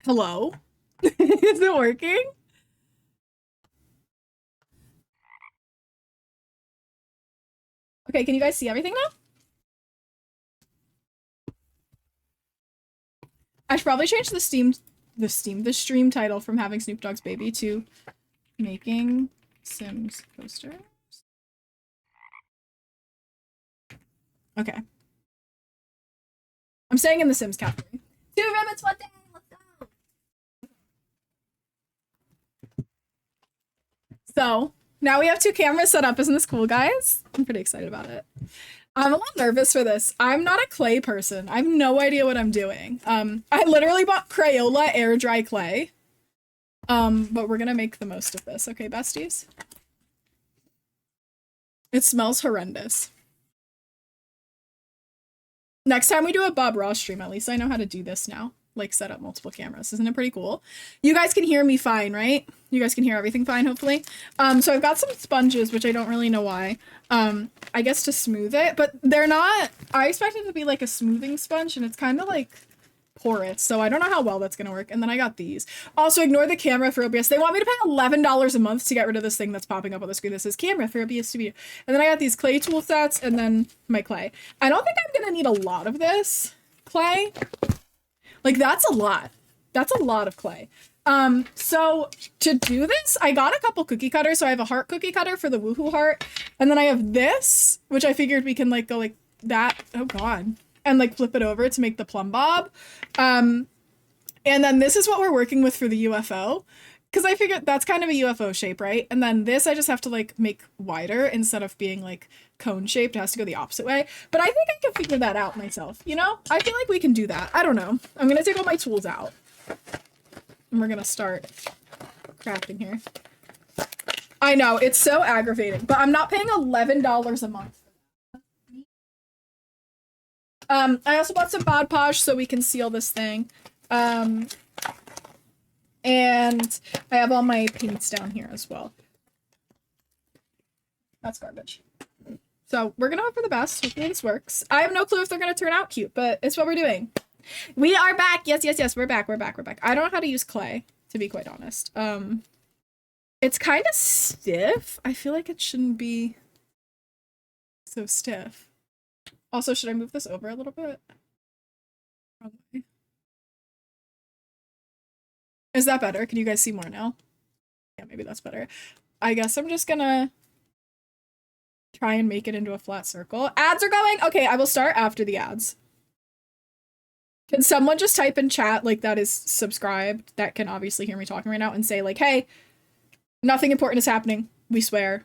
Hello? Is it working? Okay, can you guys see everything now? I should probably change the stream title from having Snoop Dogg's baby to making Sims posters. Okay. I'm staying in the Sims category. 2 rabbits, one day! Let's go! So, now we have 2 cameras set up. Isn't this cool, guys? I'm pretty excited about it. I'm a little nervous for this. I'm not a clay person. I have no idea what I'm doing. I literally bought Crayola air dry clay. But we're gonna make the most of this. Okay, besties? It smells horrendous. Next time we do a Bob Ross stream, at least I know how to do this now. Like, set up multiple cameras. Isn't it pretty cool? You guys can hear me fine, right? You guys can hear everything fine, hopefully. So I've got some sponges, which I don't really know why. I guess to smooth it, but they're not... I expected it to be like a smoothing sponge, and it's kind of like porous, so I don't know how well that's gonna work. And then I got these. Also, ignore the camera for OBS. They want me to pay $11 a month to get rid of this thing that's popping up on the screen that says camera for OBS Studio. And then I got these clay tool sets, and then my clay. I don't think I'm gonna need a lot of this clay. Like, that's a lot. That's a lot of clay. So to do this, I got a couple cookie cutters. So I have a heart cookie cutter for the woohoo heart. And then I have this, which I figured we can like go like that. Oh God. And like flip it over to make the plumb bob. And then this is what we're working with for the UFO. Because I figured that's kind of a UFO shape, right? And then this I just have to like make wider instead of being like cone shaped. It has to go the opposite way. But I think I can figure that out myself, you know? I feel like we can do that. I don't know. I'm gonna take all my tools out. And we're gonna start crafting here. I know, it's so aggravating, but I'm not paying $11 a month. I also bought some Mod Podge so we can seal this thing. And I have all my paints down here as well. That's garbage. So we're gonna hope for the best. Hopefully this works. I have no clue if they're gonna turn out cute, but it's what we're doing. We are back. Yes, yes, yes. We're back. We're back. We're back. I don't know how to use clay, to be quite honest. It's kind of stiff. I feel like it shouldn't be so stiff. Also, should I move this over a little bit? Probably. Is that better? Can you guys see more now? Yeah, maybe that's better. I guess I'm just gonna try and make it into a flat circle. Ads are going! Okay, I will start after the ads. Can someone just type in chat, like, that is subscribed, that can obviously hear me talking right now, and say, like, hey, nothing important is happening. We swear.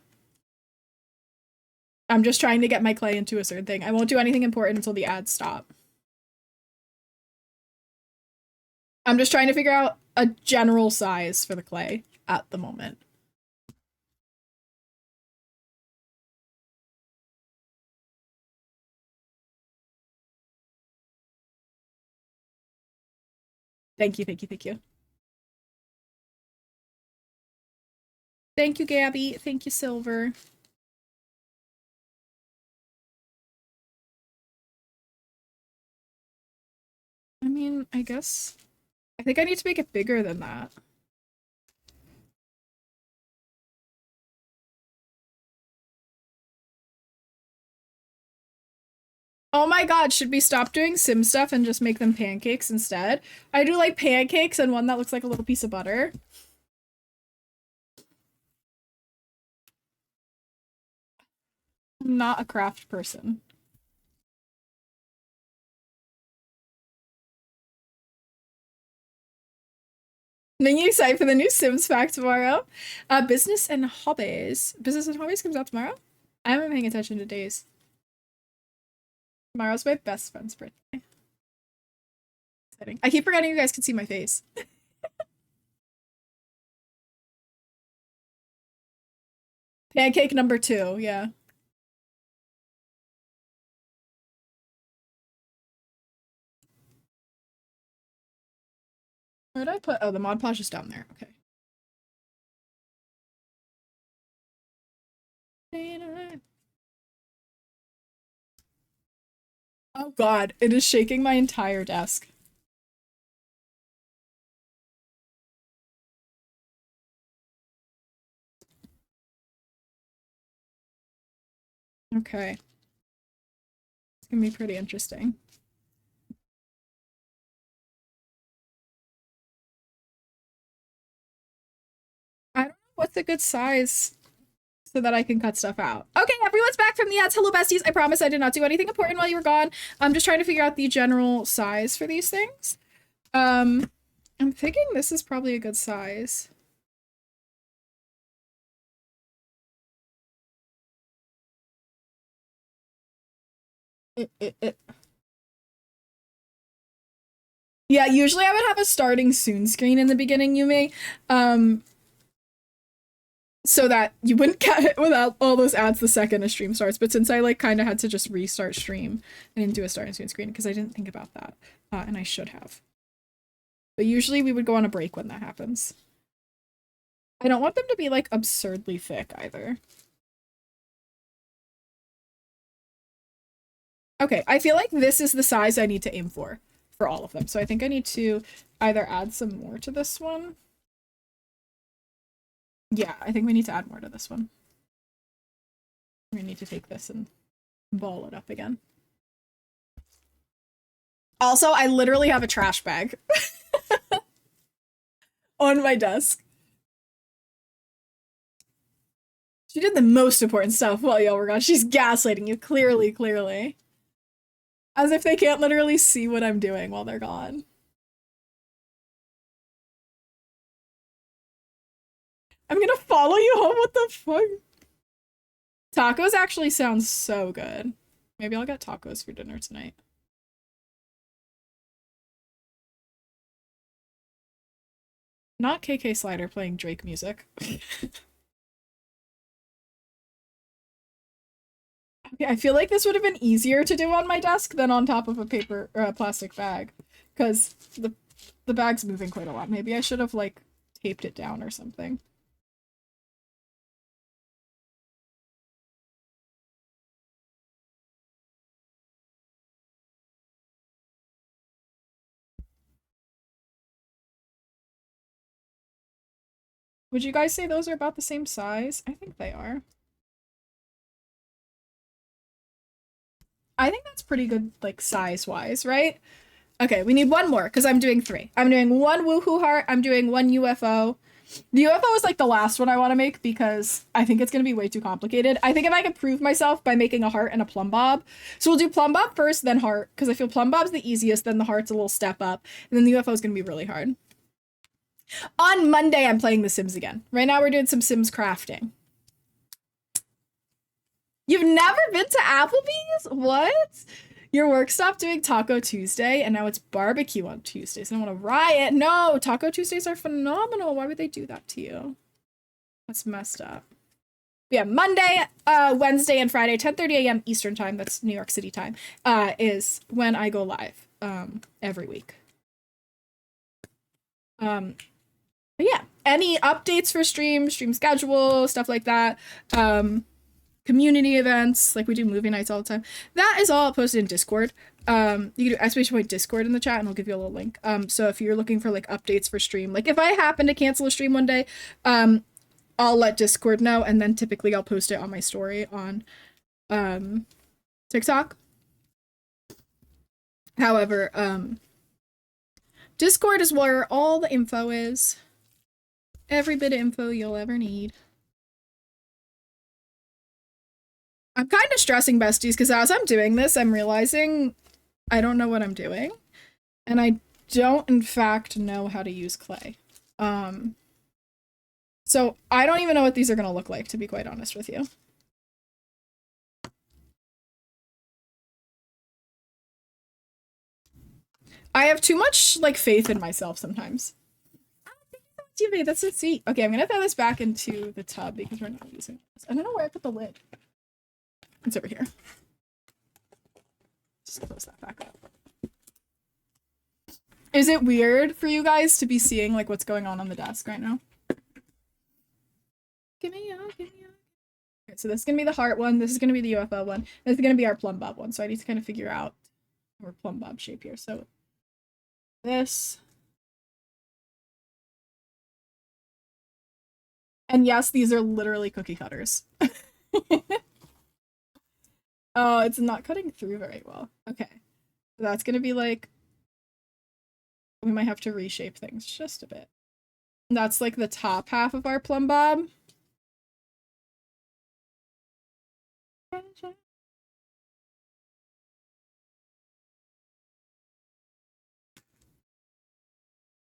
I'm just trying to get my clay into a certain thing. I won't do anything important until the ads stop. I'm just trying to figure out a general size for the clay at the moment. Thank you, thank you, thank you. Thank you, Gabby. Thank you, Silver. I mean, I guess... I think I need to make it bigger than that. Oh my god, should we stop doing sim stuff and just make them pancakes instead? I do like pancakes and one that looks like a little piece of butter. I'm not a craft person. Then you excited for the new Sims pack tomorrow? Business and Hobbies. Business and Hobbies comes out tomorrow? I haven't been paying attention to days. Tomorrow's my best friend's birthday. Exciting. I keep forgetting you guys can see my face. Pancake number 2, yeah. Where did I put? Oh, the Mod Podge is down there. Okay. Oh god, it is shaking my entire desk. Okay. It's gonna be pretty interesting. I don't know what's a good size so that I can cut stuff out. Okay, everyone's back from the ads. Hello, besties. I promise I did not do anything important while you were gone. I'm just trying to figure out the general size for these things. I'm thinking this is probably a good size. Yeah, usually I would have a starting soon screen in the beginning, Yumi. So that you wouldn't get it without all those ads the second a stream starts. But since I like kind of had to just restart stream, I didn't do a starting soon screen because I didn't think about that, and I should have. But usually we would go on a break when that happens. I don't want them to be like absurdly thick either. Okay, I feel like this is the size I need to aim for all of them. So I think I need to either add some more to this one. Yeah, I think we need to add more to this one. We need to take this and ball it up again. Also, I literally have a trash bag on my desk. She did the most important stuff while y'all were gone. She's gaslighting you, clearly. As if they can't literally see what I'm doing while they're gone. I'm gonna follow you home, what the fuck? Tacos actually sounds so good. Maybe I'll get tacos for dinner tonight. Not KK Slider playing Drake music. I feel like this would have been easier to do on my desk than on top of a paper or a plastic bag, because the bag's moving quite a lot. Maybe I should have like taped it down or something. Would you guys say those are about the same size? I think they are. I think that's pretty good, like, size-wise, right? Okay, we need one more, because I'm doing 3. I'm doing 1 Woohoo Heart, I'm doing 1 UFO. The UFO is, like, the last one I want to make, because I think it's going to be way too complicated. I think if I could prove myself by making a heart and a plumb bob. So we'll do plumb bob first, then heart, because I feel plumb bob's the easiest, then the heart's a little step up, and then the UFO is going to be really hard. On Monday, I'm playing The Sims again. Right now, we're doing some Sims crafting. You've never been to Applebee's? What? Your work stopped doing Taco Tuesday and now it's barbecue on Tuesdays. I want to riot. No, Taco Tuesdays are phenomenal. Why would they do that to you? That's messed up. Yeah, Monday, Wednesday, and Friday, 10:30 a.m. Eastern time, that's New York City time, is when I go live every week. But yeah, any updates for stream schedule, stuff like that. Community events, like we do movie nights all the time. That is all posted in Discord. You can do !Discord in the chat and I'll give you a little link. So if you're looking for like updates for stream, like if I happen to cancel a stream one day, I'll let Discord know and then typically I'll post it on my story on TikTok. However, Discord is where all the info is. Every bit of info you'll ever need. I'm kind of stressing, besties, because as I'm doing this, I'm realizing I don't know what I'm doing. And I don't, in fact, know how to use clay. So I don't even know what these are going to look like, to be quite honest with you. I have too much, like, faith in myself sometimes. TV, that's so sweet. Okay, I'm going to throw this back into the tub because we're not using this. I don't know where I put the lid. It's over here. Just close that back up. Is it weird for you guys to be seeing like what's going on the desk right now? Give me a. Okay, so this is gonna be the heart one. This is gonna be the UFO one. This is gonna be our plumb bob one. So I need to kind of figure out our plumb bob shape here. So this. And yes, these are literally cookie cutters. Oh, it's not cutting through very well. Okay. That's gonna be like, we might have to reshape things just a bit. That's like the top half of our plumb bob.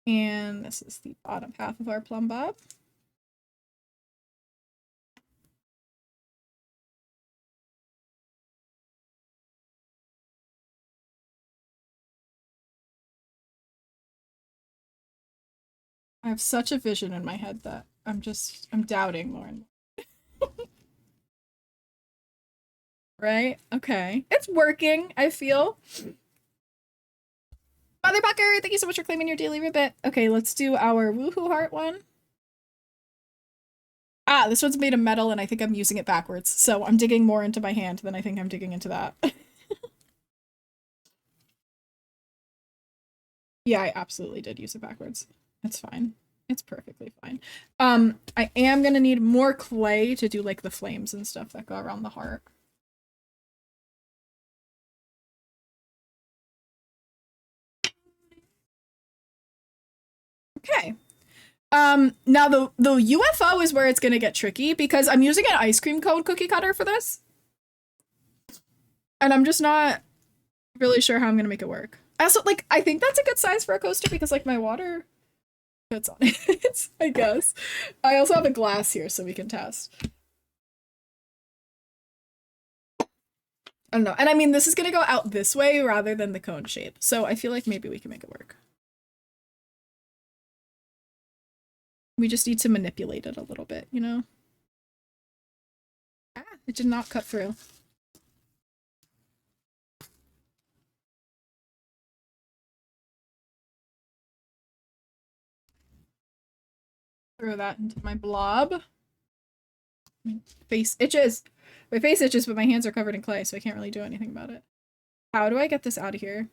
And this is the bottom half of our plumb bob. I have such a vision in my head that I'm doubting more and more. Right? Okay. It's working, I feel. Motherfucker, thank you so much for claiming your daily ribbit. Okay, let's do our woohoo heart one. Ah, this one's made of metal and I think I'm using it backwards. So I'm digging more into my hand than I think I'm digging into that. Yeah, I absolutely did use it backwards. It's fine. It's perfectly fine. I am gonna need more clay to do like the flames and stuff that go around the heart. Okay. Now the UFO is where it's gonna get tricky because I'm using an ice cream cone cookie cutter for this. And I'm just not really sure how I'm gonna make it work. Also, like, I think that's a good size for a coaster because like my water fits on it, I guess. I also have a glass here so we can test. I don't know. And I mean, this is gonna go out this way rather than the cone shape. So I feel like maybe we can make it work. We just need to manipulate it a little bit, you know? Ah, it did not cut through. Throw that into my blob. My face itches. My face itches, but my hands are covered in clay, so I can't really do anything about it. How do I get this out of here?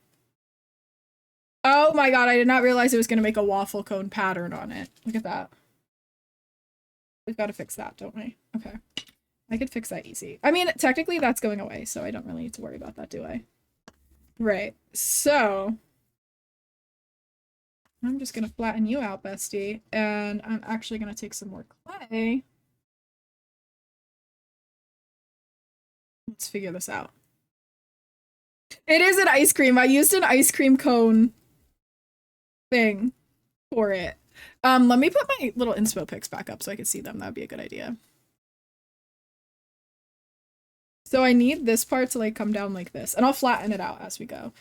Oh my god, I did not realize it was going to make a waffle cone pattern on it. Look at that. We've got to fix that, don't we? Okay. I could fix that easy. I mean, technically that's going away, so I don't really need to worry about that, do I? Right. So I'm just gonna flatten you out, bestie, and I'm actually gonna take some more clay. Let's figure this out. It is an ice cream. I used an ice cream cone thing for it. Let me put my little inspo pics back up so I can see them. That'd be a good idea. So I need this part to like come down like this, and I'll flatten it out as we go.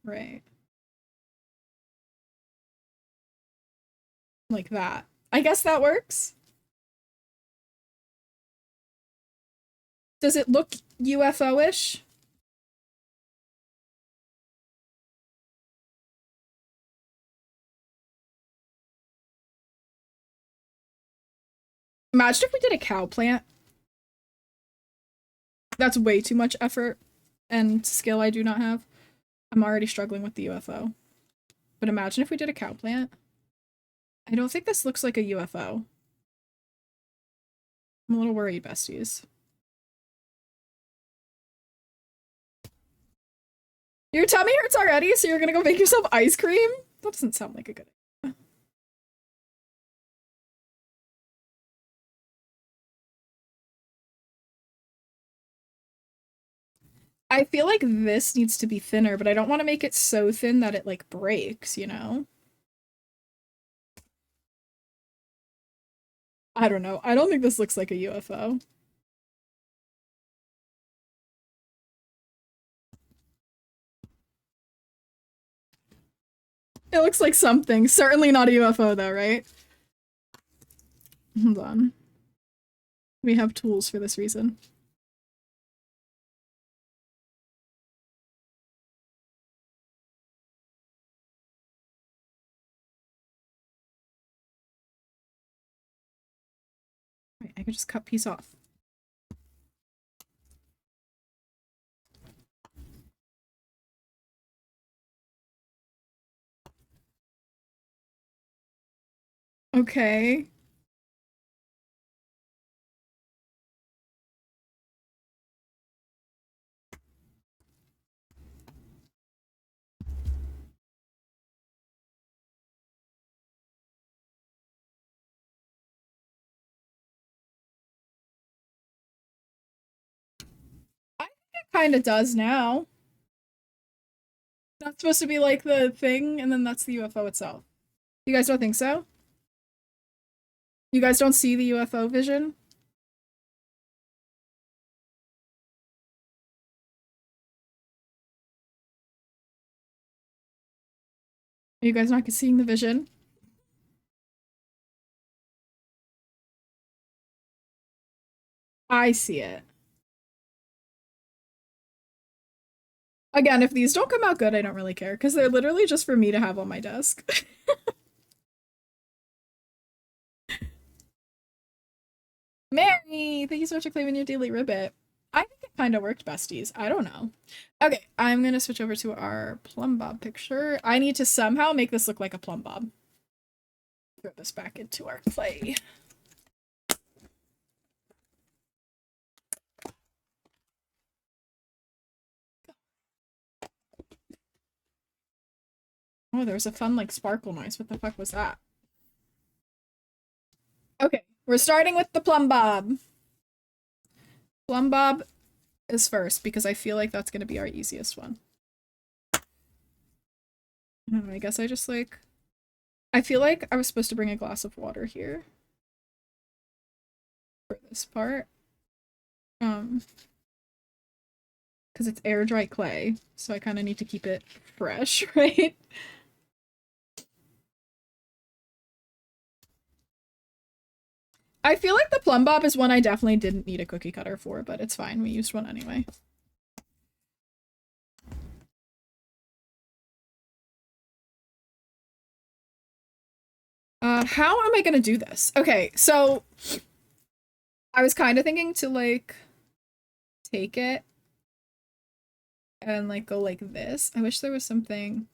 Right. Like that. I guess that works. Does it look UFO-ish? Imagine if we did a cow plant. That's way too much effort and skill I do not have. I'm already struggling with the UFO. But imagine if we did a cow plant. I don't think this looks like a UFO. I'm a little worried, besties. Your tummy hurts already, so you're gonna go make yourself ice cream? That doesn't sound like a good idea. I feel like this needs to be thinner, but I don't want to make it so thin that it like breaks, you know? I don't know. I don't think this looks like a UFO. It looks like something. Certainly not a UFO though, right? Hold on. We have tools for this reason. Right, I could just cut piece off. Okay. Kinda does now. That's supposed to be like the thing, and then that's the UFO itself. You guys don't think so? You guys don't see the UFO vision? Are you guys not seeing the vision? I see it. Again, if these don't come out good, I don't really care, because they're literally just for me to have on my desk. Mary, thank you so much for claiming your daily ribbit. I think it kind of worked, besties. I don't know. Okay, I'm gonna switch over to our plumb bob picture. I need to somehow make this look like a plumb bob. Throw this back into our clay. Oh, there was a fun, like, sparkle noise. What the fuck was that? Okay, we're starting with the plumb bob. Plumb bob is first, because I feel like that's gonna be our easiest one. I guess I just, like... I feel like I was supposed to bring a glass of water here. For this part. Because it's air dry clay, so I kind of need to keep it fresh, right? I feel like the plumb bob is one I definitely didn't need a cookie cutter for, but it's fine. We used one anyway. How am I gonna do this? Okay, so I was kind of thinking to, like, take it and, like, go like this. I wish there was something...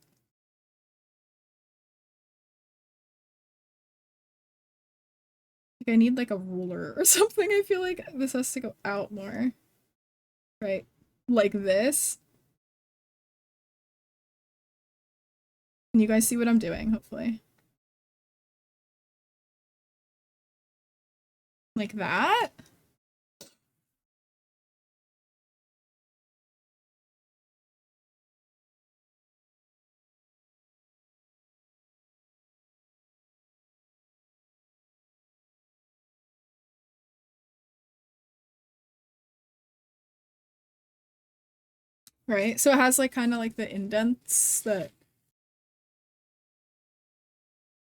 Like, I need, like, a ruler or something. I feel like this has to go out more. Right? Like this. Can you guys see what I'm doing, hopefully? Like that? Right? So it has, like, kind of like the indents that...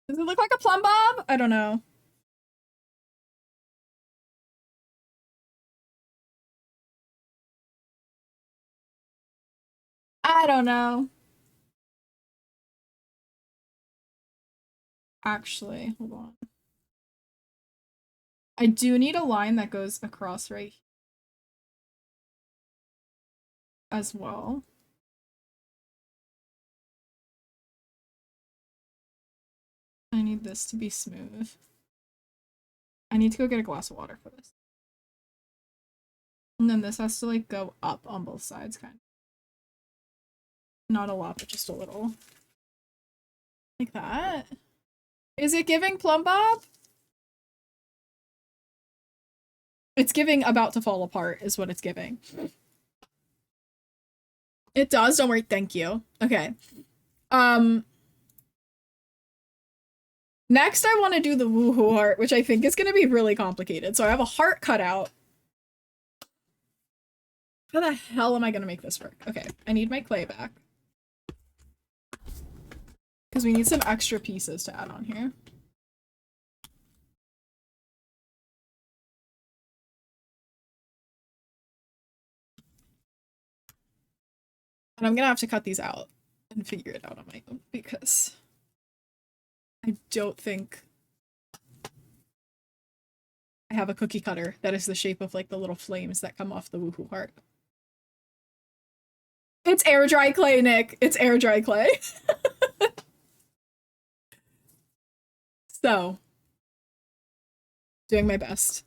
Does it look like a plumb bob? I don't know. I don't know. Actually, hold on. I do need a line that goes across right here as well. I need this to be smooth. I need to go get a glass of water for this. And then this has to, like, go up on both sides, kind of. Not a lot, but just a little. Like that. Is it giving plumb bob? It's giving about to fall apart is what it's giving. It does, don't worry, thank you. Okay. Next I want to do the woohoo heart, which I think is going to be really complicated. So I have a heart cut out. How the hell am I going to make this work? Okay, I need my clay back. Because we need some extra pieces to add on here. And I'm gonna have to cut these out and figure it out on my own because I don't think I have a cookie cutter that is the shape of, like, the little flames that come off the woohoo heart. It's air dry clay, Nick. It's air dry clay. So, doing my best.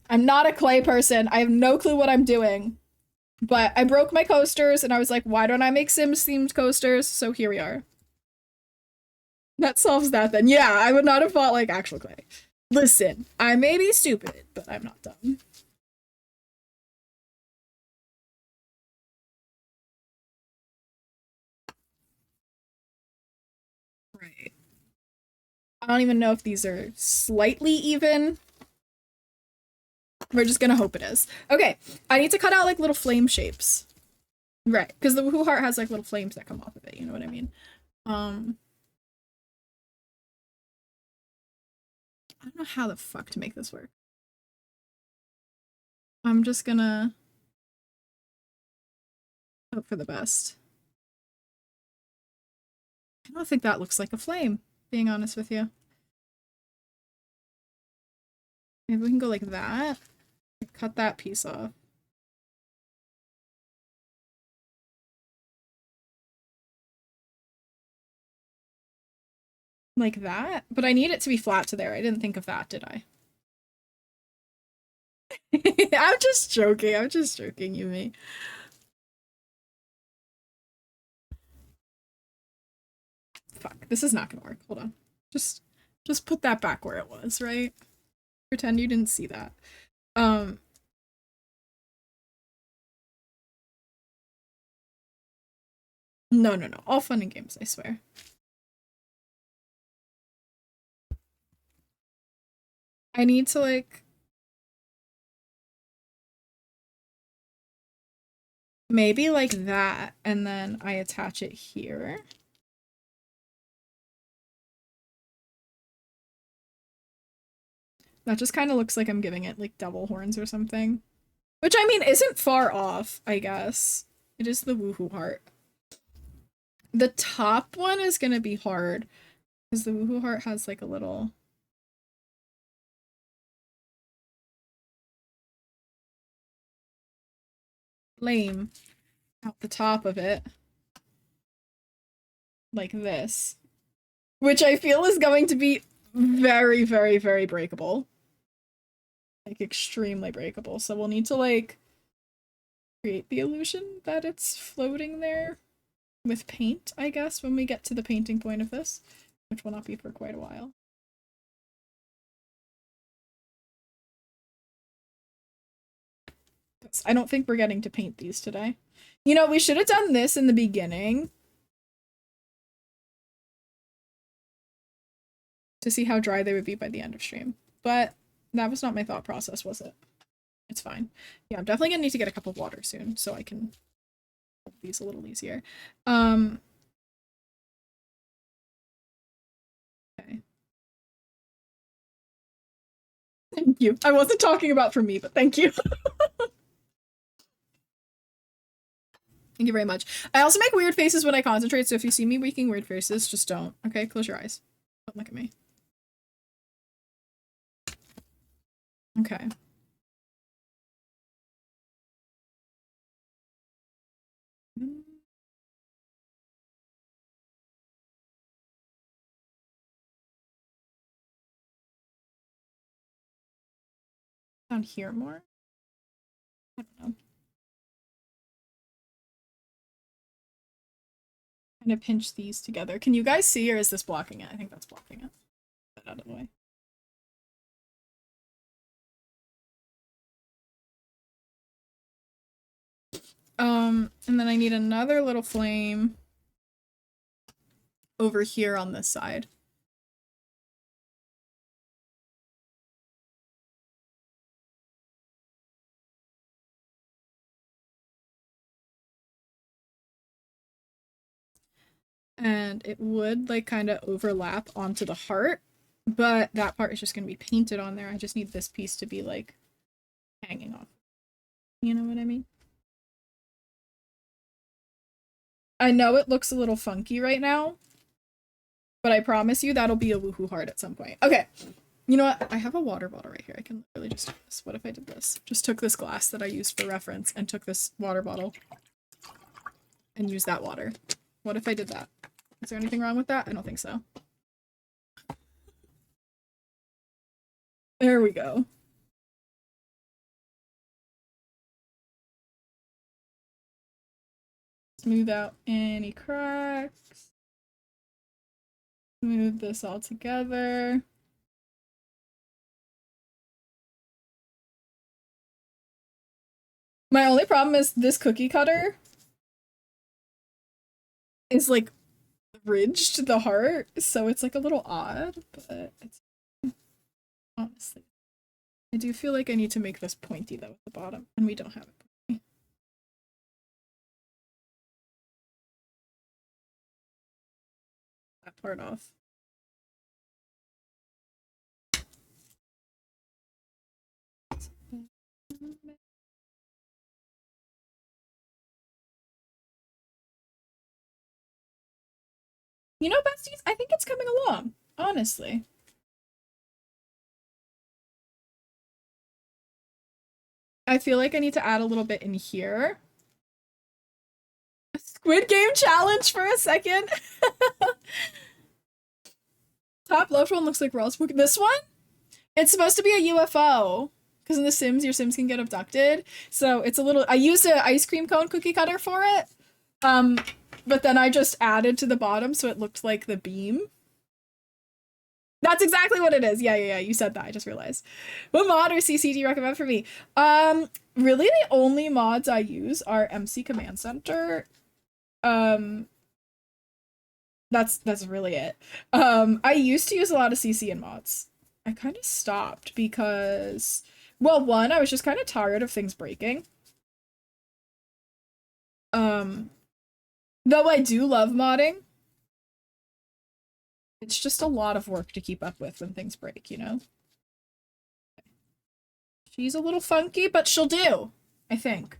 I'm not a clay person. I have no clue what I'm doing. But I broke my coasters and I was like, why don't I make Sims themed coasters? So here we are. That solves that then. Yeah, I would not have bought, like, actual clay. Listen, I may be stupid, but I'm not dumb. I don't even know if these are slightly even. We're just gonna hope it is. Okay, I need to cut out like little flame shapes. Right, because the woohoo heart has like little flames that come off of it, you know what I mean? I don't know how the fuck to make this work. I'm just gonna hope for the best. I don't think that looks like a flame, being honest with you. Maybe we can go like that. Cut that piece off. Like that? But I need it to be flat to there. I didn't think of that, did I? I'm just joking. I'm just joking, Yumi. Fuck, this is not gonna work. Hold on. Just put that back where it was, right? Pretend you didn't see that. No. All fun and games, I swear. I need to, like... maybe like that, and then I attach it here. That just kind of looks like I'm giving it, like, devil horns or something. Which, I mean, isn't far off, I guess. It is the woohoo heart. The top one is gonna be hard, because the woohoo heart has, like, a little... flame out the top of it. Like this. Which I feel is going to be very, very, very breakable. Like, extremely breakable. So we'll need to, like, create the illusion that it's floating there with paint, I guess, when we get to the painting point of this, which will not be for quite a while. I don't think we're getting to paint these today. You know, we should have done this in the beginning to see how dry they would be by the end of stream, but that was not my thought process, was it? It's fine. Yeah, I'm definitely gonna need to get a cup of water soon so I can hold these a little easier. Okay. Thank you. I wasn't talking about for me, but thank you. Thank you very much. I also make weird faces when I concentrate, so if you see me making weird faces, just don't. Okay, close your eyes. Don't look at me. Okay. Down here more? I don't know. Kind of pinch these together. Can you guys see, or is this blocking it? I think that's blocking it. Get that out of the way. And then I need another little flame over here on this side. And it would, like, kind of overlap onto the heart, but that part is just going to be painted on there. I just need this piece to be, like, hanging off. You know what I mean? I know it looks a little funky right now, but I promise you that'll be a woohoo heart at some point. Okay, you know what? I have a water bottle right here. I can literally just do this. What if I did this? Just took this glass that I used for reference and took this water bottle and used that water. What if I did that? Is there anything wrong with that? I don't think so. There we go. Smooth out any cracks. Smooth this all together. My only problem is this cookie cutter is, like, ridged the heart, so it's like a little odd, but it's honestly. I do feel like I need to make this pointy though at the bottom, and we don't have it pointy. That part off. You know, besties, I think it's coming along, honestly. I feel like I need to add a little bit in here. Squid Game challenge for a second. Top left one looks like Ross. This one? It's supposed to be a UFO. Because in The Sims, your Sims can get abducted. So it's a little... I used an ice cream cone cookie cutter for it. But then I just added to the bottom so it looked like the beam. That's exactly what it is. Yeah. You said that. I just realized. What mod or CC do you recommend for me? Really the only mods I use are MC Command Center. That's really it. I used to use a lot of CCN mods. I kind of stopped because, well, one, I was just kind of tired of things breaking. Though I do love modding, it's just a lot of work to keep up with when things break, you know? She's a little funky, but she'll do, I think.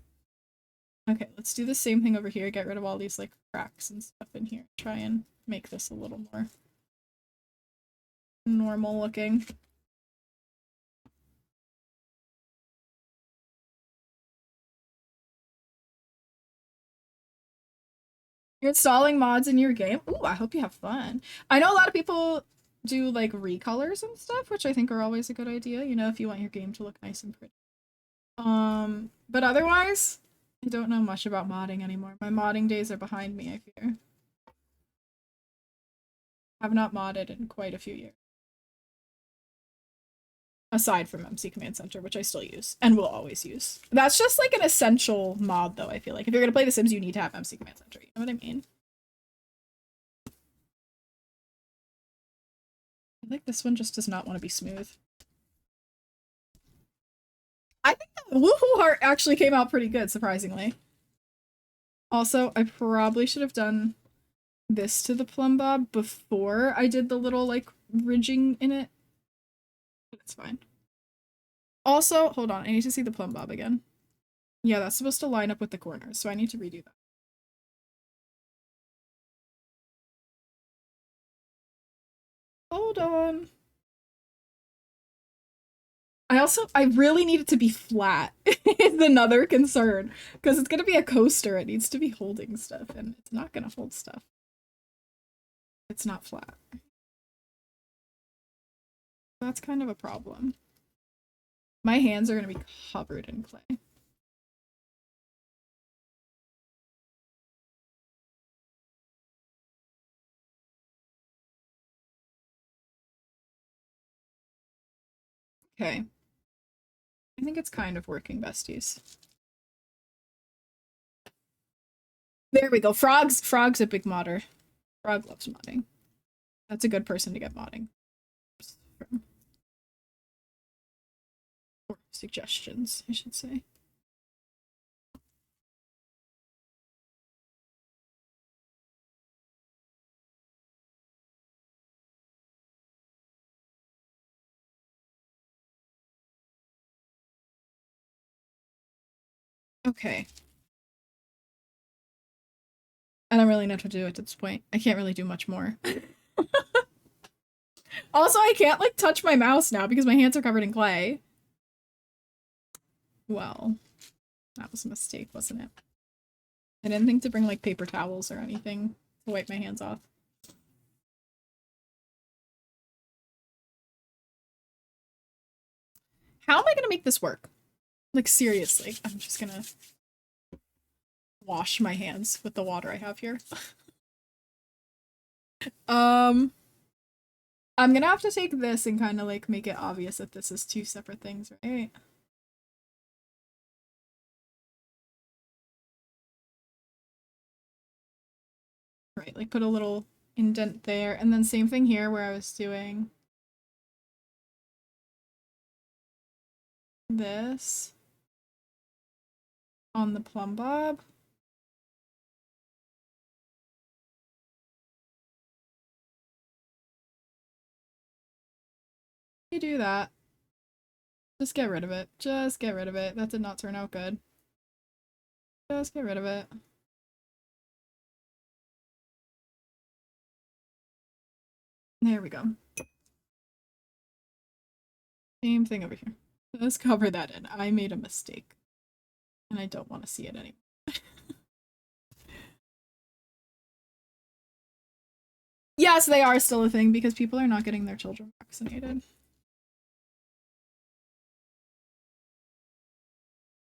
Okay, let's do the same thing over here. Get rid of all these, like, cracks and stuff in here. Try and make this a little more normal looking. You're installing mods in your game? Ooh, I hope you have fun. I know a lot of people do, like, recolors and stuff, which I think are always a good idea, you know, if you want your game to look nice and pretty. But otherwise, I don't know much about modding anymore. My modding days are behind me, I fear. I've not modded in quite a few years. Aside from MC Command Center, which I still use and will always use. That's just like an essential mod, though, I feel like. If you're gonna play The Sims, you need to have MC Command Center. You know what I mean? I think this one just does not want to be smooth. I think the Woohoo Heart actually came out pretty good, surprisingly. Also, I probably should have done this to the plumb bob before I did the little, like, ridging in it. But it's fine. Also, hold on, I need to see the plumb bob again. Yeah, that's supposed to line up with the corners, so I need to redo that. Hold on. I really need it to be flat is another concern, because it's gonna be a coaster. It needs to be holding stuff, and it's not gonna hold stuff. It's not flat. That's kind of a problem. My hands are gonna be covered in clay. Okay. I think it's kind of working, besties. There we go. Frog's a big modder. Frog loves modding. That's a good person to get modding. Or suggestions, I should say. Okay. I don't really know what to do at this point. I can't really do much more. Also, I can't, like, touch my mouse now because my hands are covered in clay. Well, that was a mistake, wasn't it? I didn't think to bring, like, paper towels or anything to wipe my hands off. How am I gonna make this work? Like, seriously. I'm just gonna wash my hands with the water I have here. I'm gonna have to take this and kind of, like, make it obvious that this is two separate things, right? Right, like, put a little indent there. And then same thing here where I was doing this on the plumb bob. You do that. Just get rid of it. Just get rid of it. That did not turn out good. Just get rid of it. There we go. Same thing over here. Let's cover that in. I made a mistake. And I don't want to see it anymore. Yes, they are still a thing because people are not getting their children vaccinated.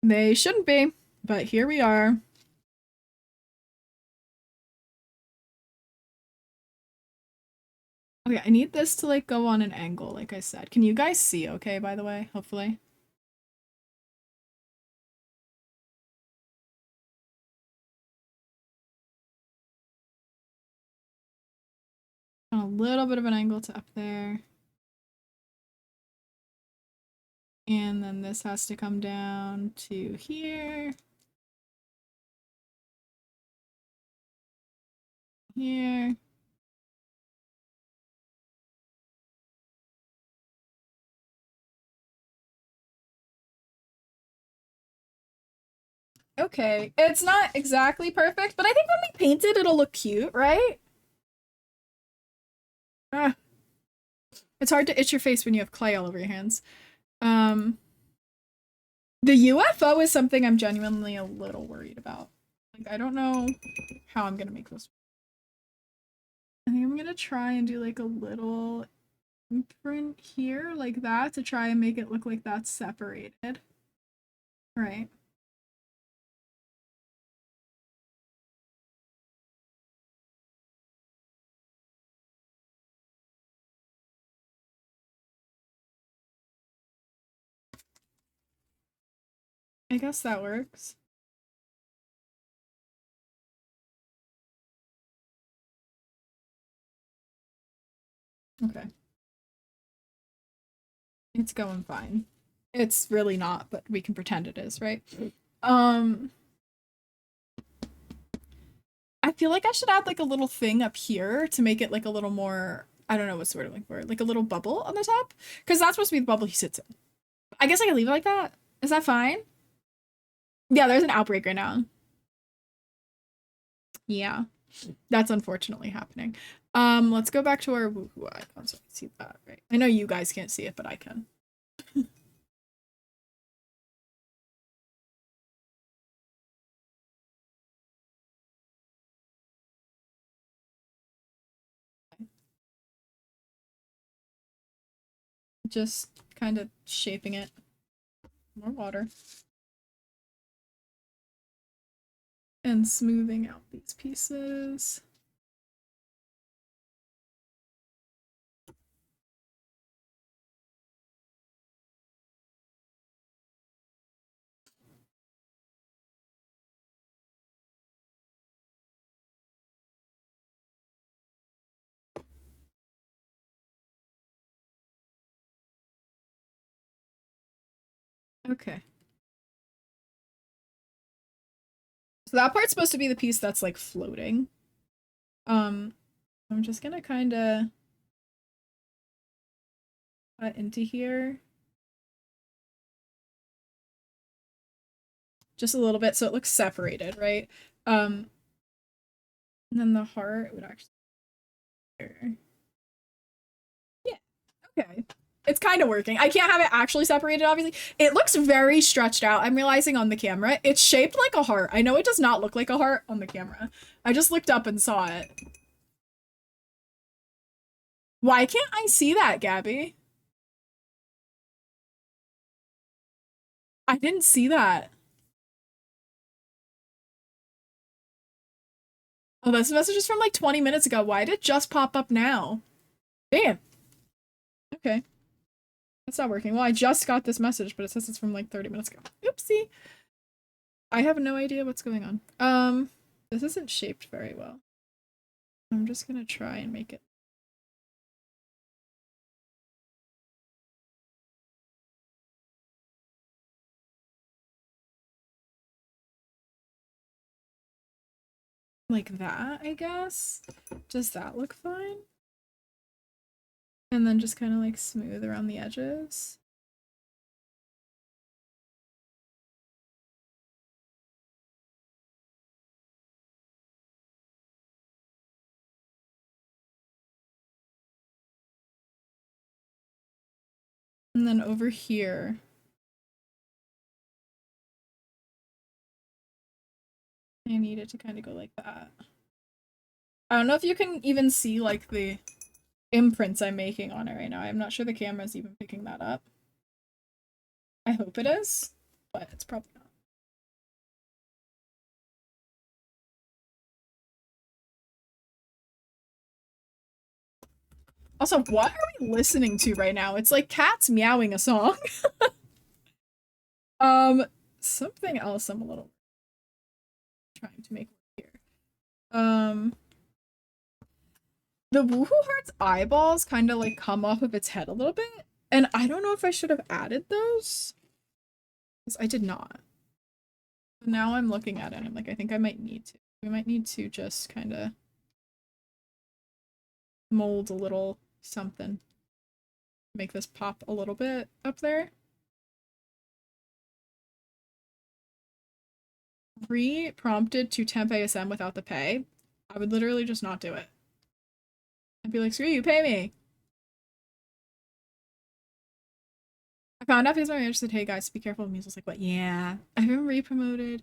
They shouldn't be, but here we are. Okay, I need this to like go on an angle, like I said. Can you guys see okay, by the way? Hopefully. A little bit of an angle to up there. And then this has to come down to here. Here. Okay, it's not exactly perfect, but I think when we paint it, it'll look cute, right? Ah. It's hard to itch your face when you have clay all over your hands. The UFO is something I'm genuinely a little worried about. Like, I don't know how I'm gonna make this. I think I'm gonna try and do like a little imprint here, like that, to try and make it look like that's separated. Right. I guess that works. Okay. It's going fine. It's really not, but we can pretend it is, right? I feel like I should add like a little thing up here to make it like a little more, I don't know what's the word I'm looking for, like a little bubble on the top, because that's supposed to be the bubble he sits in. I guess I can leave it like that. Is that fine? Yeah, there's an outbreak right now. Yeah, that's unfortunately happening. Let's go back to our woohoo icon so I can see that, right? I know you guys can't see it, but I can. Just kind of shaping it. More water. And smoothing out these pieces. Okay. So that part's supposed to be the piece that's like floating. I'm just gonna kind of cut into here. Just a little bit so it looks separated, right? And then the heart would actually. Yeah. Okay. It's kind of working. I can't have it actually separated, obviously. It looks very stretched out. I'm realizing on the camera. It's shaped like a heart. I know it does not look like a heart on the camera. I just looked up and saw it. Why can't I see that, Gabby? I didn't see that. Oh, this message is from like 20 minutes ago. Why did it just pop up now? Damn. Okay. That's not working. Well, I just got this message, but it says it's from like 30 minutes ago. Oopsie. I have no idea what's going on. This isn't shaped very well. I'm just gonna try and make it. Like that, I guess. Does that look fine? And then just kind of like smooth around the edges. And then over here, I need it to kind of go like that. I don't know if you can even see like the imprints I'm making on it right now. I'm not sure the camera's even picking that up. I hope it is, but it's probably not. Also, what are we listening to right now? It's like cats meowing a song. Something else I'm a little trying to make here. The Woohoo Heart's eyeballs kind of like come off of its head a little bit, and I don't know if I should have added those, because I did not. But now I'm looking at it and I'm like, I think I might need to. We might need to just kind of mold a little something. Make this pop a little bit up there. Re-prompted to temp ASM without the pay. I would literally just not do it. I'd be like, screw you, pay me. I found out because my manager said, hey guys, be careful. And Musel's like, what? Yeah. I've been re-promoted.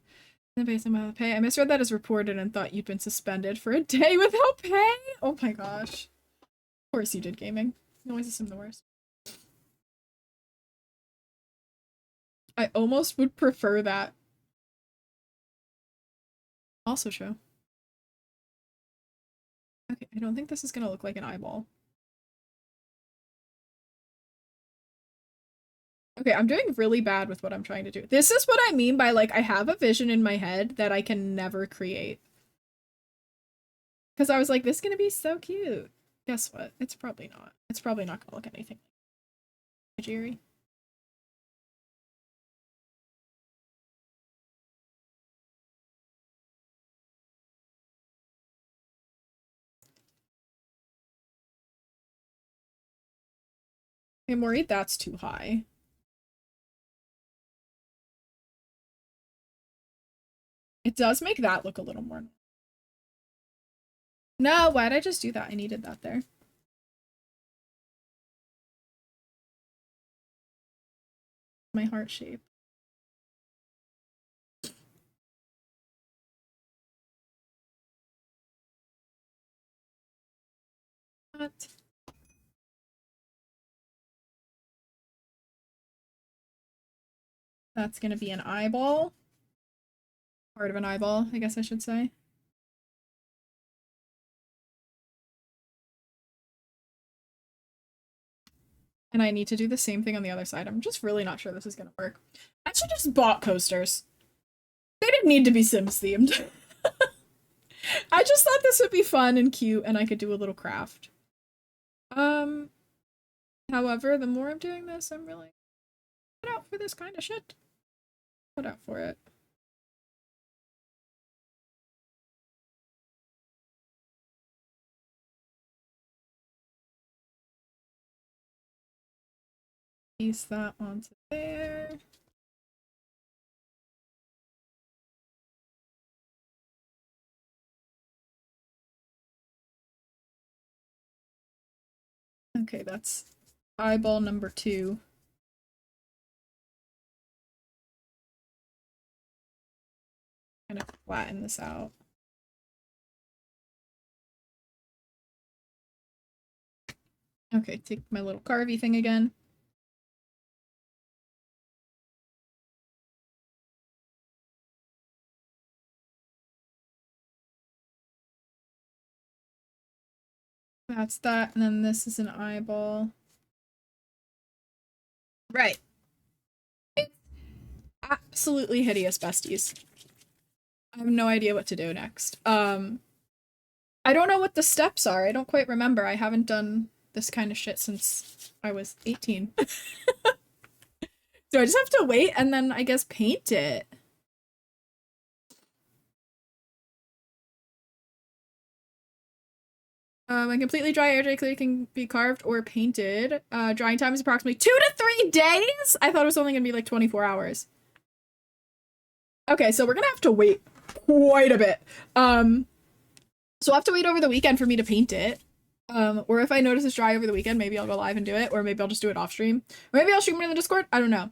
Based on without pay. I misread that as reported and thought you'd been suspended for a day without pay. Oh my gosh. Of course you did, gaming. You always assume the worst. I almost would prefer that. Also show. Okay, I don't think this is gonna look like an eyeball. Okay, I'm doing really bad with what I'm trying to do. This is what I mean by like I have a vision in my head that I can never create. Because I was like, this is gonna be so cute. Guess what? It's probably not. It's probably not gonna look anything like Jerry. I'm worried that's too high. It does make that look a little more. No, why'd I just do that? I needed that there. My heart shape. What? That's gonna be an eyeball. Part of an eyeball, I guess I should say. And I need to do the same thing on the other side. I'm just really not sure this is gonna work. I should just bought coasters. They didn't need to be Sims themed. I just thought this would be fun and cute and I could do a little craft. Um, However, the more I'm doing this, I'm really put out for this kind of shit. Put out for it. Piece that onto there. Okay, that's eyeball number 2. Kind of flatten this out. Okay, take my little carvy thing again. That's that, and then this is an eyeball. Right. It's absolutely hideous, besties. I have no idea what to do next. I don't know what the steps are. I don't quite remember. I haven't done this kind of shit since I was 18. So I just have to wait and then I guess paint it. A completely dry air dry clear can be carved or painted. Drying time is approximately 2 to 3 days. I thought it was only gonna be like 24 hours. Okay, so we're gonna have to wait quite a bit. So I'll have to wait over the weekend for me to paint it. Or if I notice it's dry over the weekend, maybe I'll go live and do it, or maybe I'll just do it off stream. Or maybe I'll stream it in the Discord. I don't know.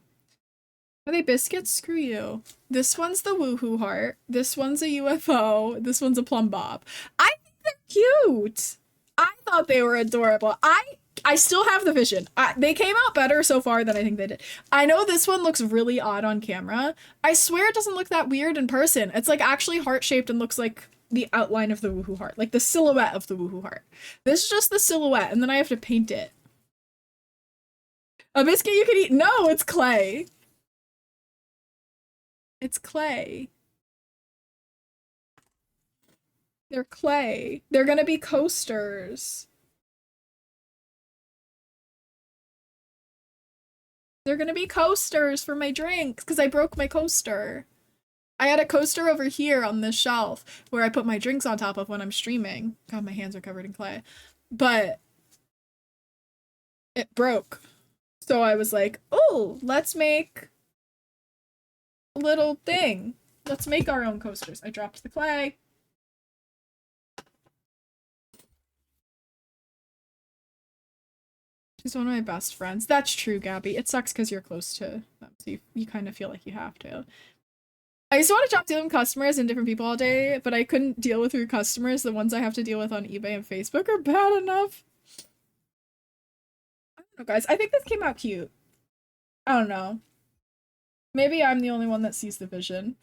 Are they biscuits? Screw you. This one's the woohoo heart. This one's a UFO. This one's a plum bob. I think they're cute. I thought they were adorable. I still have the vision. They came out better so far than I think they did. I know this one looks really odd on camera. I swear it doesn't look that weird in person. It's like actually heart-shaped and looks like the outline of the woohoo heart. Like the silhouette of the woohoo heart. This is just the silhouette and then I have to paint it. A biscuit you can eat? No, it's clay. It's clay. They're clay. They're gonna be coasters. They're gonna be coasters for my drinks because I broke my coaster. I had a coaster over here on this shelf where I put my drinks on top of when I'm streaming. God, my hands are covered in clay. But it broke. So I was like, oh, let's make a little thing. Let's make our own coasters. I dropped the clay. She's one of my best friends. That's true, Gabby. It sucks because you're close to them, so you kind of feel like you have to. I used to want to talk to them customers and different people all day, but I couldn't deal with your customers. The ones I have to deal with on eBay and Facebook are bad enough. I don't know, guys. I think this came out cute. I don't know. Maybe I'm the only one that sees the vision.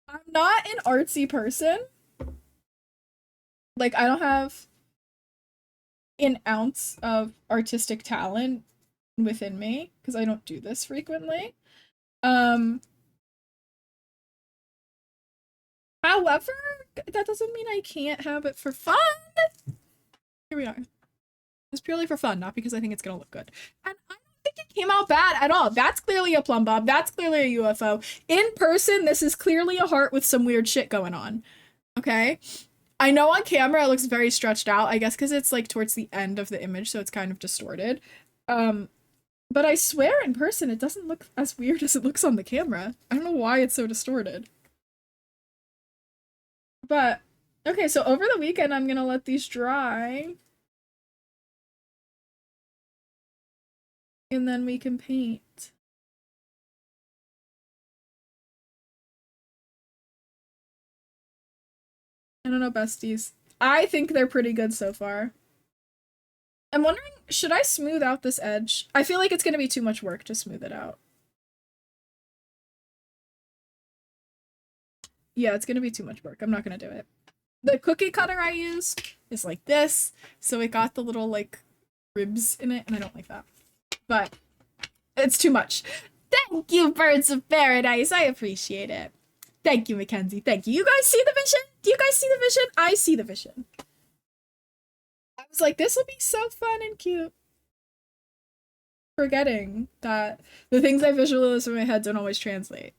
I'm not an artsy person. Like, I don't have an ounce of artistic talent within me because I don't do this frequently. However, that doesn't mean I can't have it for fun. Here we are. It's purely for fun, not because I think it's gonna look good. And I don't think it came out bad at all. That's clearly a plum bob. That's clearly a UFO. In person, this is clearly a heart with some weird shit going on. Okay? I know on camera it looks very stretched out, I guess because it's like towards the end of the image, so it's kind of distorted. But I swear in person it doesn't look as weird as it looks on the camera. I don't know why it's so distorted. But, okay, so over the weekend I'm gonna let these dry. And then we can paint. I don't know, besties. I think they're pretty good so far. I'm wondering, should I smooth out this edge? I feel like it's gonna be too much work to smooth it out. Yeah, it's gonna be too much work. I'm not gonna do it. The cookie cutter I use is like this, so it got the little like ribs in it, and I don't like that. But it's too much. Thank you, Birds of Paradise. I appreciate it. Thank you, Mackenzie. Thank you. You guys see the vision? Do you guys see the vision? I see the vision. I was like, this will be so fun and cute. Forgetting that the things I visualize in my head don't always translate.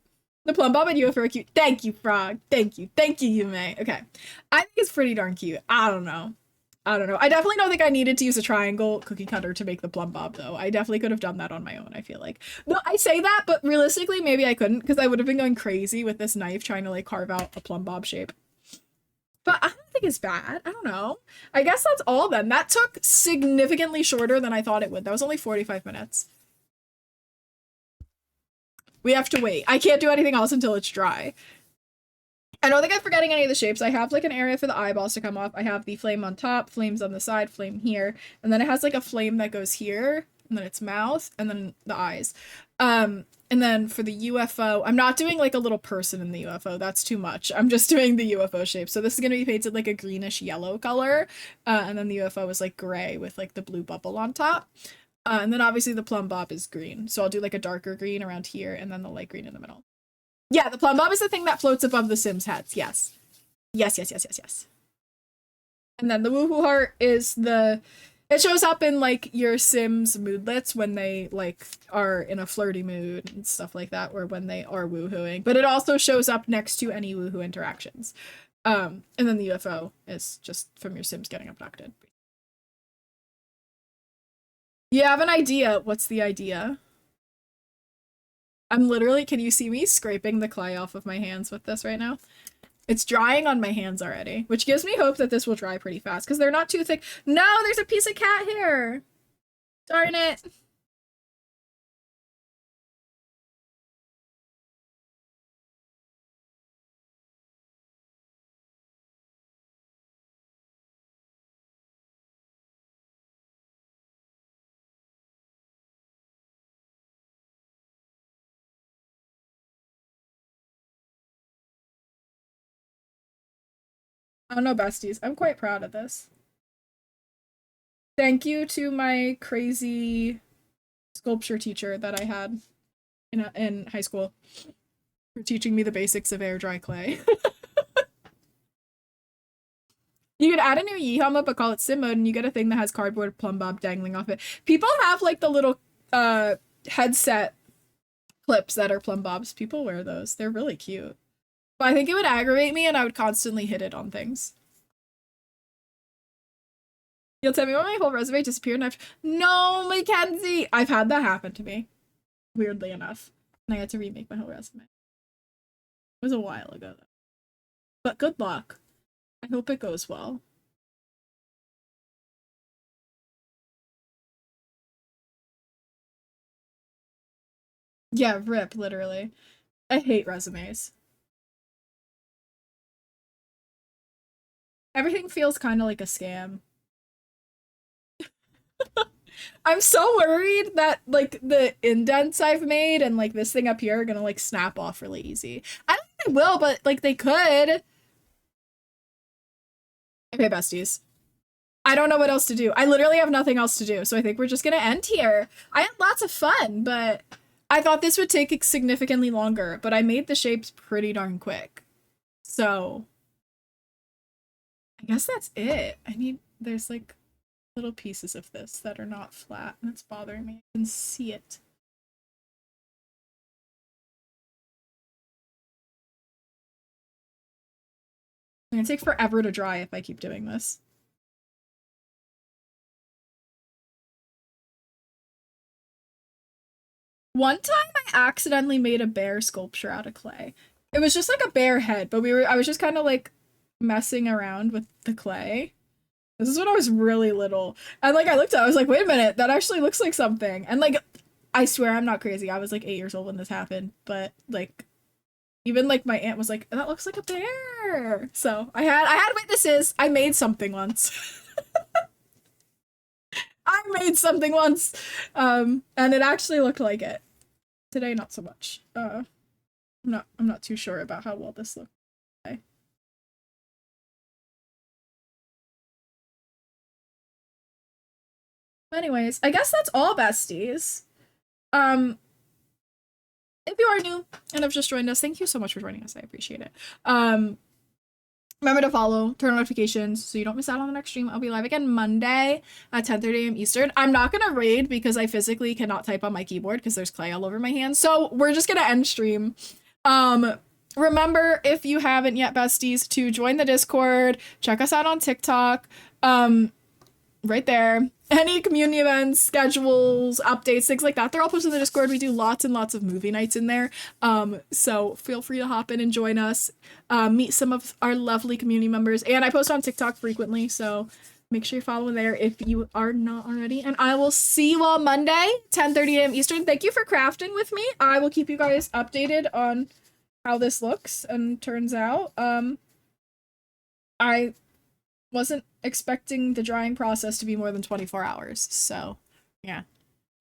The plum bob and UFO are cute. Thank you, Frog. Thank you. Thank you, Yume. Okay. I think it's pretty darn cute. I don't know. I don't know. I definitely don't think I needed to use a triangle cookie cutter to make the plum bob, though. I definitely could have done that on my own, I feel like. No, I say that, but realistically, maybe I couldn't, because I would have been going crazy with this knife trying to, like, carve out a plum bob shape. But I don't think it's bad. I don't know. I guess that's all then. That took significantly shorter than I thought it would. That was only 45 minutes. We have to wait. I can't do anything else until it's dry. I don't think I'm forgetting any of the shapes. I have like an area for the eyeballs to come off. I have the flame on top, flames on the side, flame here, and then it has like a flame that goes here, and then its mouth, and then the eyes. And then for the UFO, I'm not doing like a little person in the UFO. That's too much. I'm just doing the UFO shape. So this is gonna be painted like a greenish yellow color, and then the UFO is like gray with like the blue bubble on top. And then obviously the plum bob is green. So I'll do like a darker green around here, and then the light green in the middle. Yeah, the plumb bob is the thing that floats above the Sims heads. Yes. Yes, yes, yes, yes, yes. And then the woohoo heart is the it shows up in like your Sims moodlets when they like are in a flirty mood and stuff like that, or when they are woohooing. But it also shows up next to any woohoo interactions. And then the UFO is just from your Sims getting abducted. You have an idea. What's the idea? I'm literally, can you see me scraping the clay off of my hands with this right now? It's drying on my hands already, which gives me hope that this will dry pretty fast because they're not too thick. No, there's a piece of cat hair. Darn it. I don't know, besties. I'm quite proud of this. Thank you to my crazy sculpture teacher that I had in high school for teaching me the basics of air dry clay. You could add a new Yeehaw mode, but call it Sim mode, and you get a thing that has cardboard plumb bob dangling off it. People have like the little headset clips that are plumb bobs. People wear those. They're really cute. But I think it would aggravate me and I would constantly hit it on things. You'll tell me when my whole resume disappeared and I've no, Mackenzie! I've had that happen to me. Weirdly enough. And I had to remake my whole resume. It was a while ago though. But good luck. I hope it goes well. Yeah, rip, literally. I hate resumes. Everything feels kind of like a scam. I'm so worried that like the indents I've made and like this thing up here are gonna like snap off really easy. I don't think they will, but like they could. Okay, besties. I don't know what else to do. I literally have nothing else to do, so I think we're just gonna end here. I had lots of fun, but I thought this would take significantly longer, but I made the shapes pretty darn quick. So I guess that's it. There's like little pieces of this that are not flat and it's bothering me. I can see it. It's gonna take forever to dry if I keep doing this. One time I accidentally made a bear sculpture out of clay. It was just like a bear head, but I was just kind of like messing around with the clay. This is when I was really little. And like I looked at it, I was like, wait a minute, that actually looks like something. And like I swear I'm not crazy. I was like 8 years old when this happened, but like even like my aunt was like, that looks like a bear. So I had witnesses. I made something once. I made something once. And it actually looked like it. Today not so much. I'm not too sure about how well this looks today. Anyways, I guess that's all, besties. Um, if you are new and have just joined us, thank you so much for joining us. I appreciate it. Remember to follow, turn on notifications so you don't miss out on the next stream. I'll be live again Monday at 10:30 a.m. Eastern. I'm not gonna raid because I physically cannot type on my keyboard because there's clay all over my hands. So we're just gonna end stream. Remember, if you haven't yet, besties, to join the Discord, check us out on TikTok. Right there. Any community events, schedules, updates, things like that, they're all posted in the Discord. We do lots and lots of movie nights in there. So feel free to hop in and join us. Meet some of our lovely community members. And I post on TikTok frequently, so make sure you follow there if you are not already. And I will see you all Monday, 10:30 a.m. Eastern. Thank you for crafting with me. I will keep you guys updated on how this looks and turns out. I wasn't expecting the drying process to be more than 24 hours. So, yeah,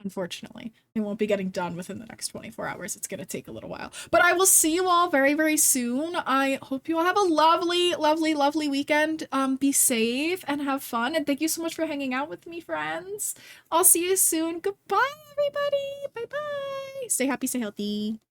unfortunately, it won't be getting done within the next 24 hours. It's going to take a little while. But I will see you all very, very soon. I hope you all have a lovely, lovely, lovely weekend. Be safe and have fun. And thank you so much for hanging out with me, friends. I'll see you soon. Goodbye, everybody. Bye-bye. Stay happy, stay healthy.